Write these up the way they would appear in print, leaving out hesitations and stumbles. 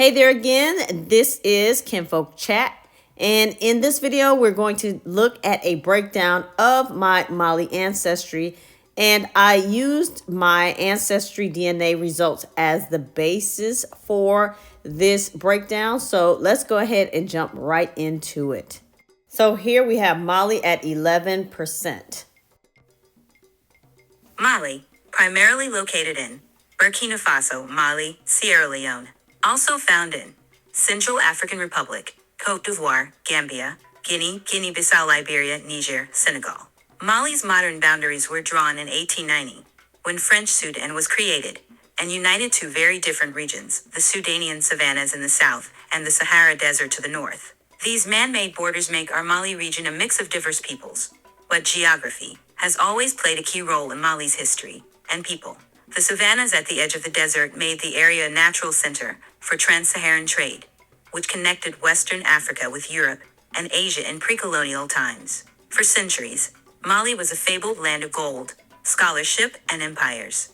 Hey there again, this is Kinfolk Chat, and in this video we're going to look at a breakdown of my Mali ancestry, and I used my ancestry DNA results as the basis for this breakdown, so let's go ahead and jump right into it. So here we have Mali at 11%. Mali, primarily located in Burkina Faso, Mali, Sierra Leone. Also found in Central African Republic, Côte d'Ivoire, Gambia, Guinea, Guinea-Bissau, Liberia, Niger, Senegal. Mali's modern boundaries were drawn in 1890, when French Sudan was created, and united two very different regions, the Sudanian savannas in the south and the Sahara Desert to the north. These man-made borders make our Mali region a mix of diverse peoples. But geography has always played a key role in Mali's history and people. The savannas at the edge of the desert made the area a natural center for trans-Saharan trade, which connected Western Africa with Europe and Asia in pre-colonial times. For centuries, Mali was a fabled land of gold, scholarship, and empires.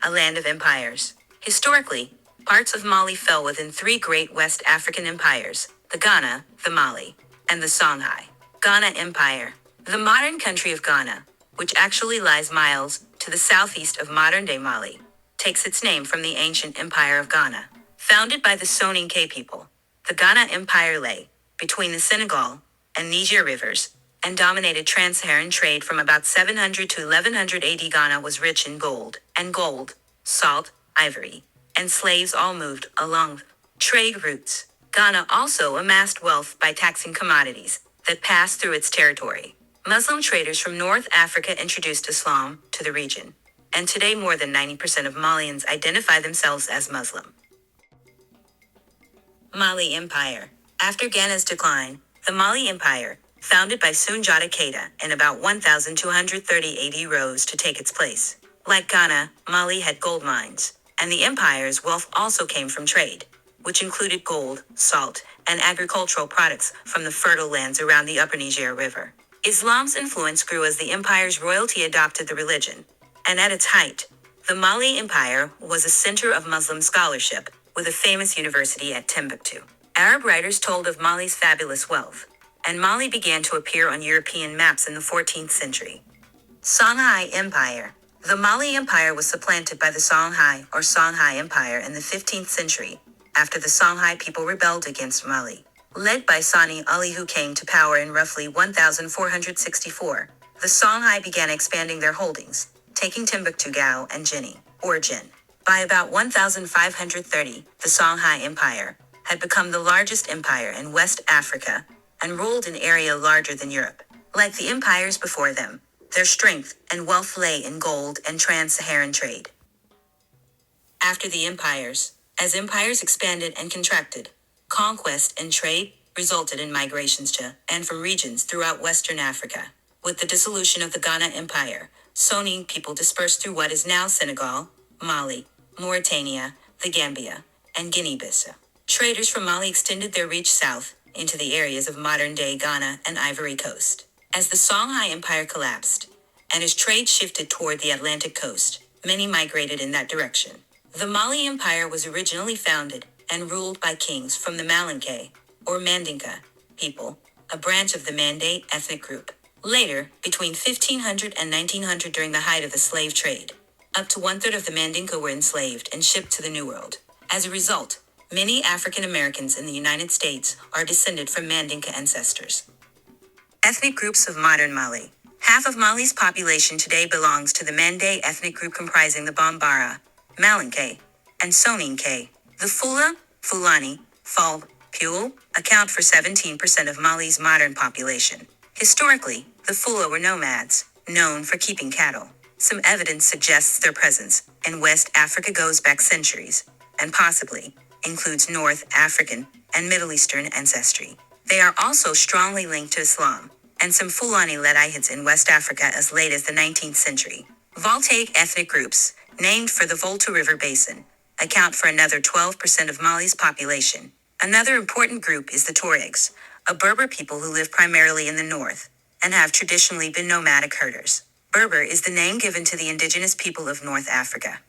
A land of empires. Historically, parts of Mali fell within three great West African empires: the Ghana, the Mali, and the Songhai. Ghana Empire. The modern country of Ghana, which actually lies miles to the southeast of modern-day Mali, takes its name from the ancient Empire of Ghana. Founded by the Soninke people, the Ghana Empire lay between the Senegal and Niger rivers and dominated trans-Saharan trade from about 700 to 1100 AD. Ghana was rich in gold, salt, ivory, and slaves all moved along trade routes. Ghana also amassed wealth by taxing commodities that passed through its territory. Muslim traders from North Africa introduced Islam to the region, and today more than 90% of Malians identify themselves as Muslim. Mali Empire. After Ghana's decline, the Mali Empire, founded by Sunjata Keita in about 1230 AD, rose to take its place. Like Ghana, Mali had gold mines, and the empire's wealth also came from trade, which included gold, salt, and agricultural products from the fertile lands around the upper Niger River. Islam's influence grew as the empire's royalty adopted the religion, and at its height, the Mali Empire was a center of Muslim scholarship, with a famous university at Timbuktu. Arab writers told of Mali's fabulous wealth, and Mali began to appear on European maps in the 14th century. Songhai Empire. The Mali Empire was supplanted by the Songhai or Songhai Empire in the 15th century, after the Songhai people rebelled against Mali. Led by Sani Ali, who came to power in roughly 1464, the Songhai began expanding their holdings, taking Timbuktu, Gao, and Jini, or Jin. By about 1530, the Songhai Empire had become the largest empire in West Africa and ruled an area larger than Europe. Like the empires before them, their strength and wealth lay in gold and trans-Saharan trade. After the empires, as empires expanded and contracted, conquest and trade resulted in migrations to and from regions throughout Western Africa. With the dissolution of the Ghana Empire, Soni people dispersed through what is now Senegal, Mali, Mauritania, the Gambia, and Guinea-Bissau. Traders from Mali extended their reach south into the areas of modern-day Ghana and Ivory Coast. As the Songhai Empire collapsed, and as trade shifted toward the Atlantic coast, many migrated in that direction. The Mali Empire was originally founded and ruled by kings from the Malinke, or Mandinka, people, a branch of the Mande ethnic group. Later, between 1500 and 1900, during the height of the slave trade, up to one-third of the Mandinka were enslaved and shipped to the New World. As a result, many African Americans in the United States are descended from Mandinka ancestors. Ethnic groups of modern Mali. Half of Mali's population today belongs to the Mande ethnic group, comprising the Bambara, Malinke, and Soninke. The Fula, Fulani, Ful, Pule account for 17% of Mali's modern population. Historically, the Fula were nomads, known for keeping cattle. Some evidence suggests their presence in West Africa goes back centuries, and possibly includes North African and Middle Eastern ancestry. They are also strongly linked to Islam, and some Fulani-led Ihids in West Africa as late as the 19th century. Voltaic ethnic groups, named for the Volta River Basin, account for another 12% of Mali's population. Another important group is the Tuaregs, a Berber people who live primarily in the north and have traditionally been nomadic herders. Berber is the name given to the indigenous people of North Africa.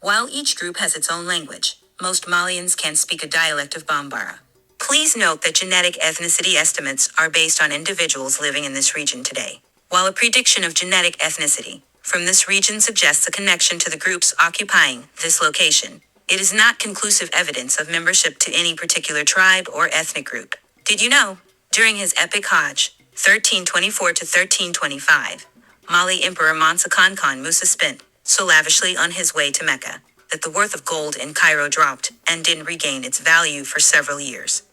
While each group has its own language, Most Malians can speak a dialect of Bambara. Please note that genetic ethnicity estimates are based on individuals living in this region today. While a prediction of genetic ethnicity from this region suggests a connection to the groups occupying this location, it is not conclusive evidence of membership to any particular tribe or ethnic group. Did you know? During his epic Hajj, 1324 to 1325, Mali Emperor Mansa Khan Musa spent so lavishly on his way to Mecca that the worth of gold in Cairo dropped and didn't regain its value for several years.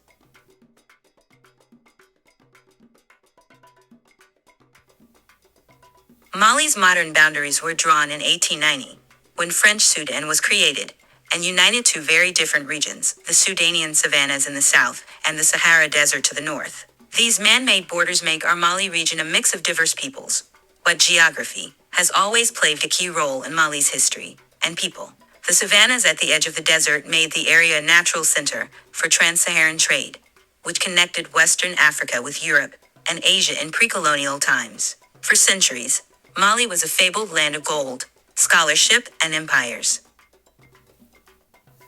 Mali's modern boundaries were drawn in 1890, when French Sudan was created and united two very different regions, the Sudanian savannas in the south and the Sahara Desert to the north. These man-made borders make our Mali region a mix of diverse peoples. But geography has always played a key role in Mali's history and people. The savannas at the edge of the desert made the area a natural center for trans-Saharan trade, which connected Western Africa with Europe and Asia in pre-colonial times. For centuries, Mali was a fabled land of gold, scholarship, and empires.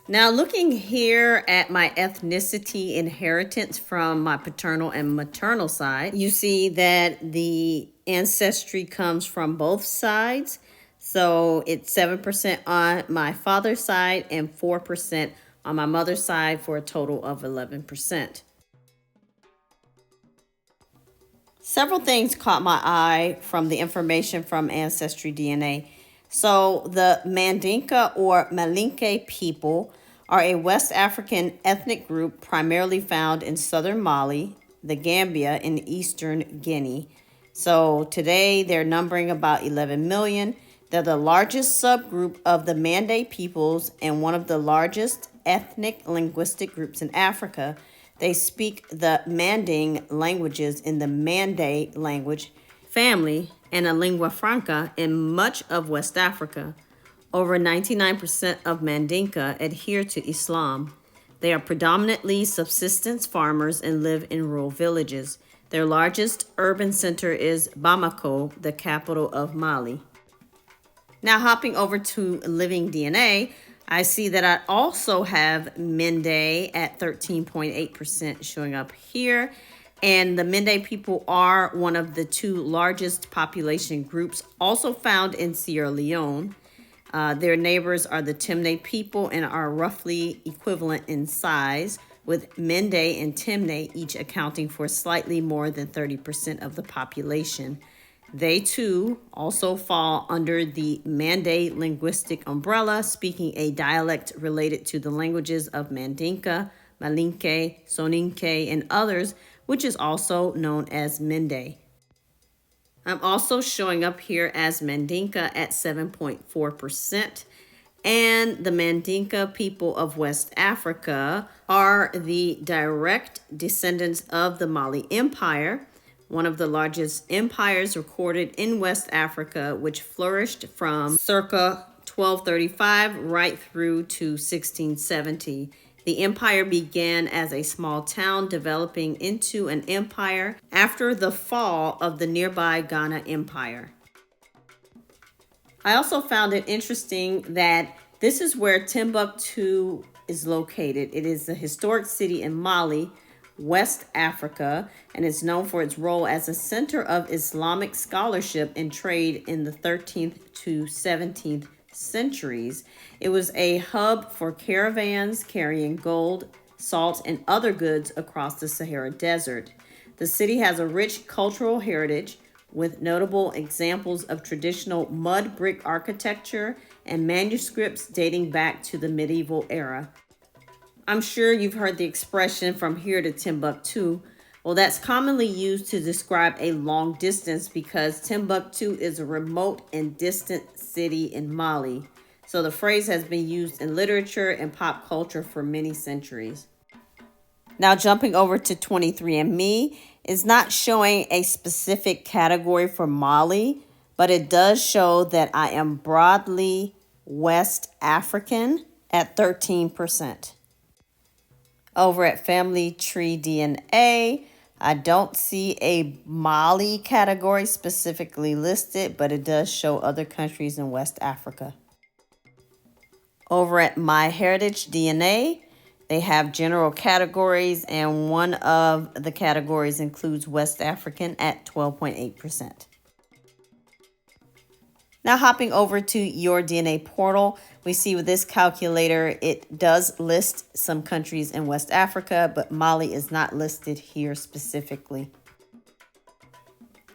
Now, looking here at my ethnicity inheritance from my paternal and maternal side, you see that the ancestry comes from both sides. So it's 7% on my father's side and 4% on my mother's side for a total of 11%. Several things caught my eye from the information from Ancestry DNA. So the Mandinka or Malinke people are a West African ethnic group primarily found in southern Mali, the Gambia, and eastern Guinea. So today they're numbering about 11 million. They're the largest subgroup of the Mande peoples and one of the largest ethnic linguistic groups in Africa. They speak the Manding languages in the Mande language family and a lingua franca in much of West Africa. Over 99% of Mandinka adhere to Islam. They are predominantly subsistence farmers and live in rural villages. Their largest urban center is Bamako, the capital of Mali. Now, hopping over to Living DNA, I see that I also have Mende at 13.8% showing up here. And the Mende people are one of the two largest population groups also found in Sierra Leone. Their neighbors are the Temne people and are roughly equivalent in size, with Mende and Temne each accounting for slightly more than 30% of the population. They too also fall under the Mande linguistic umbrella, speaking a dialect related to the languages of Mandinka, Malinke, Soninke, and others, which is also known as Mende. I'm also showing up here as Mandinka at 7.4%. And the Mandinka people of West Africa are the direct descendants of the Mali Empire, one of the largest empires recorded in West Africa, which flourished from circa 1235 right through to 1670. The empire began as a small town, developing into an empire after the fall of the nearby Ghana Empire. I also found it interesting that this is where Timbuktu is located. It is a historic city in Mali, West Africa, and is known for its role as a center of Islamic scholarship and trade in the 13th to 17th centuries. It was a hub for caravans carrying gold, salt, and other goods across the Sahara Desert. The city has a rich cultural heritage with notable examples of traditional mud brick architecture and manuscripts dating back to the medieval era. I'm sure you've heard the expression from here to Timbuktu. Well, that's commonly used to describe a long distance because Timbuktu is a remote and distant city in Mali. So the phrase has been used in literature and pop culture for many centuries. Now jumping over to 23andMe, it's not showing a specific category for Mali, but it does show that I am broadly West African at 13%. Over at Family Tree DNA, I don't see a Mali category specifically listed, but it does show other countries in West Africa. Over at My Heritage DNA, they have general categories, and one of the categories includes West African at 12.8%. Now hopping over to Your DNA portal, we see with this calculator, it does list some countries in West Africa, but Mali is not listed here specifically.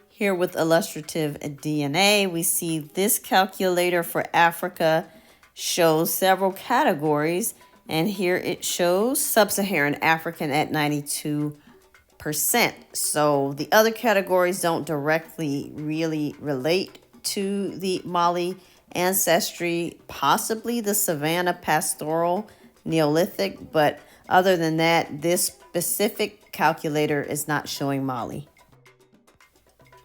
Here with illustrative DNA, we see this calculator for Africa shows several categories, and here it shows Sub-Saharan African at 92%. So the other categories don't directly really relate to the Mali ancestry, possibly the Savannah Pastoral Neolithic, but other than that, this specific calculator is not showing Mali.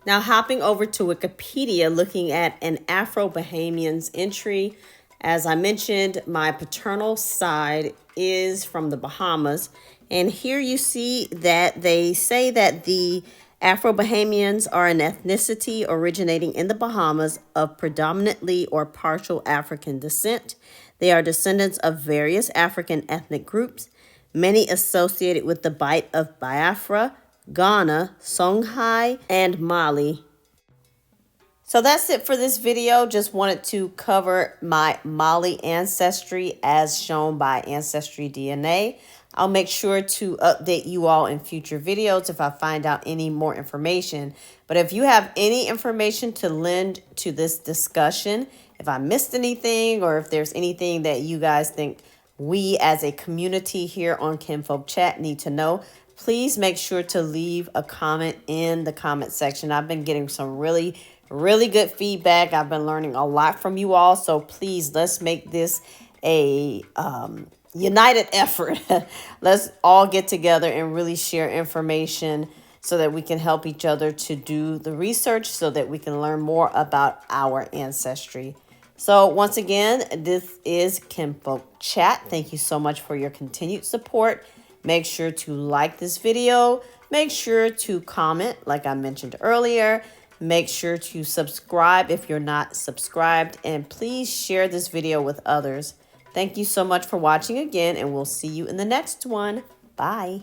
Now hopping over to Wikipedia, looking at an Afro-Bahamians entry. As I mentioned, my paternal side is from the Bahamas. And here you see that they say that the Afro-Bahamians are an ethnicity originating in the Bahamas of predominantly or partial African descent. They are descendants of various African ethnic groups, many associated with the Bight of Biafra, Ghana, Songhai, and Mali. So that's it for this video. Just wanted to cover my Mali ancestry as shown by Ancestry DNA. I'll make sure to update you all in future videos if I find out any more information. But if you have any information to lend to this discussion, if I missed anything or if there's anything that you guys think we as a community here on Kinfolk Chat need to know, please make sure to leave a comment in the comment section. I've been getting some really good feedback. I've been learning a lot from you all. So please, let's make this a united effort. Let's all get together and really share information so that we can help each other to do the research so that we can learn more about our ancestry. So once again, this is Kinfolk Chat. Thank you so much for your continued support. Make sure to like this video. Make sure to comment like I mentioned earlier. Make sure to subscribe if you're not subscribed. And please share this video with others. Thank you so much for watching again, and we'll see you in the next one. Bye.